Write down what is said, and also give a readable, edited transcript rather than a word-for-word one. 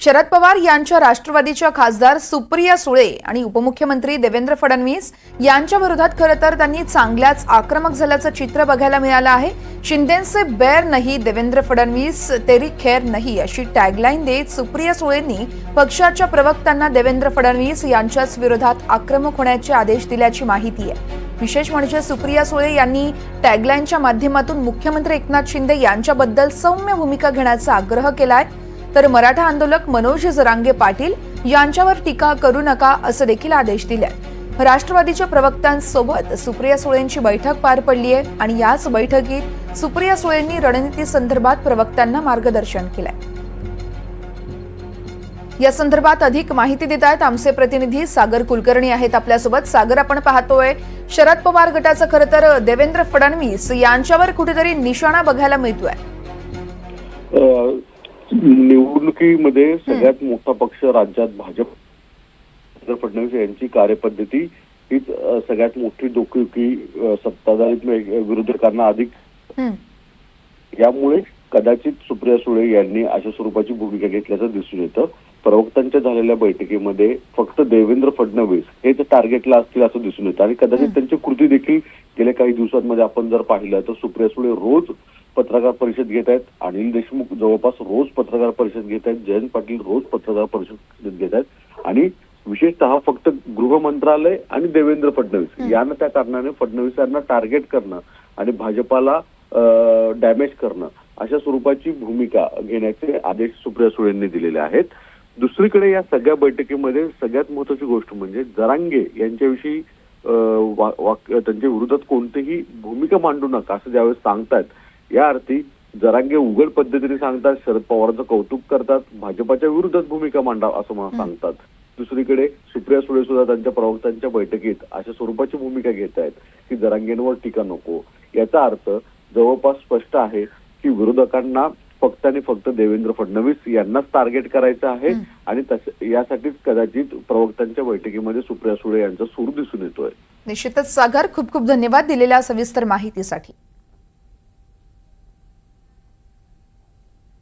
शरद पवार यांच्या राष्ट्रवादीच्या खासदार सुप्रिया सुळे आणि उपमुख्यमंत्री देवेंद्र फडणवीस यांच्या विरोधात खरं तर त्यांनी चांगल्याच आक्रमक झाल्याचं चित्र बघायला मिळालं आहे। शिंदेंचे बैर नाही, देवेंद्र फडणवीस तेरी खैर नाही अशी टॅगलाईन देत सुप्रिया सुळेंनी पक्षाच्या प्रवक्त्यांना देवेंद्र फडणवीस यांच्याच विरोधात आक्रमक होण्याचे आदेश दिल्याची माहिती आहे। विशेष म्हणजे सुप्रिया सुळे यांनी टॅगलाईनच्या माध्यमातून मुख्यमंत्री एकनाथ शिंदे यांच्याबद्दल सौम्य भूमिका घेण्याचा आग्रह केलाय, तर मराठा आंदोलक मनोज जरांगे पाटील यांच्यावर टीका करू नका असं देखील आदेश दिलाय। राष्ट्रवादीच्या प्रवक्त्यांसोबत सुप्रिया सुळेंची बैठक पार पडली आहे आणि याच बैठकीत सुप्रिया सुळेंनी रणनीती संदर्भात प्रवक्त्यांना मार्गदर्शन केलंय। या संदर्भात अधिक माहिती देत आहेत आमचे प्रतिनिधी सागर कुलकर्णी आहेत आपल्यासोबत। सागर, आपण पाहतोय शरद पवार गटाचं खरं तर देवेंद्र फडणवीस यांच्यावर कुठेतरी निशाणा बघायला मिळतोय। निवडणुकीमध्ये सगळ्यात मोठा पक्ष राज्यात भाजप, फडणवीस यांची कार्यपद्धती हीच सगळ्यात मोठी डोकेदुखी सत्ताधारी विरोधकांना अधिक, यामुळे कदाचित सुप्रिया सुळे यांनी अशा स्वरूपाची भूमिका घेतल्याचं दिसून येतं। प्रवक्त्यांच्या झालेल्या बैठकीमध्ये फक्त देवेंद्र फडणवीस हेच टार्गेटला असतील असं दिसून येतं आणि कदाचित त्यांची कृती देखील गेल्या काही दिवसांमध्ये आपण जर पाहिलं तर सुप्रिया सुळे रोज पत्रकार परिषद घेत आहेत, अनिल देशमुख जवळपास रोज पत्रकार परिषद घेत आहेत, जयंत पाटील रोज पत्रकार परिषद घेत आहेत आणि विशेषतः फक्त गृह मंत्रालय आणि देवेंद्र फडणवीस यांना त्या कारणाने फडणवीसांना टार्गेट करणं आणि भाजपाला डॅमेज करणं अशा स्वरूपाची भूमिका घेण्याचे आदेश सुप्रिया सुळेंनी दिलेले आहेत। दुसरीकडे या सगळ्या बैठकीमध्ये सगळ्यात महत्वाची गोष्ट म्हणजे जरांगे यांच्याविषयी त्यांच्या विरोधात कोणतीही भूमिका मांडू नका असं ज्यावेळेस सांगतात, या अर्थी जरांगे उघड पद्धतीने सांगतात, शरद पवारांचं कौतुक करतात, भाजपाच्या विरोधात भूमिका मांडा असं मला सांगतात। दुसरीकडे सुप्रिया सुळे सुद्धा त्यांच्या प्रवक्त्यांच्या बैठकीत अशा स्वरूपाची भूमिका घेत आहेत की जरांगेंवर टीका नको। याचा अर्थ जवळपास स्पष्ट आहे की विरोधकांना फक्त आणि फक्त देवेंद्र फडणवीस यांनाच टार्गेट करायचं आहे आणि यासाठीच कदाचित प्रवक्त्यांच्या बैठकीमध्ये सुप्रिया सुळे यांचा सूर दिसून येतोय। निश्चितच सागर, खूप खूप धन्यवाद दिलेल्या सविस्तर माहितीसाठी।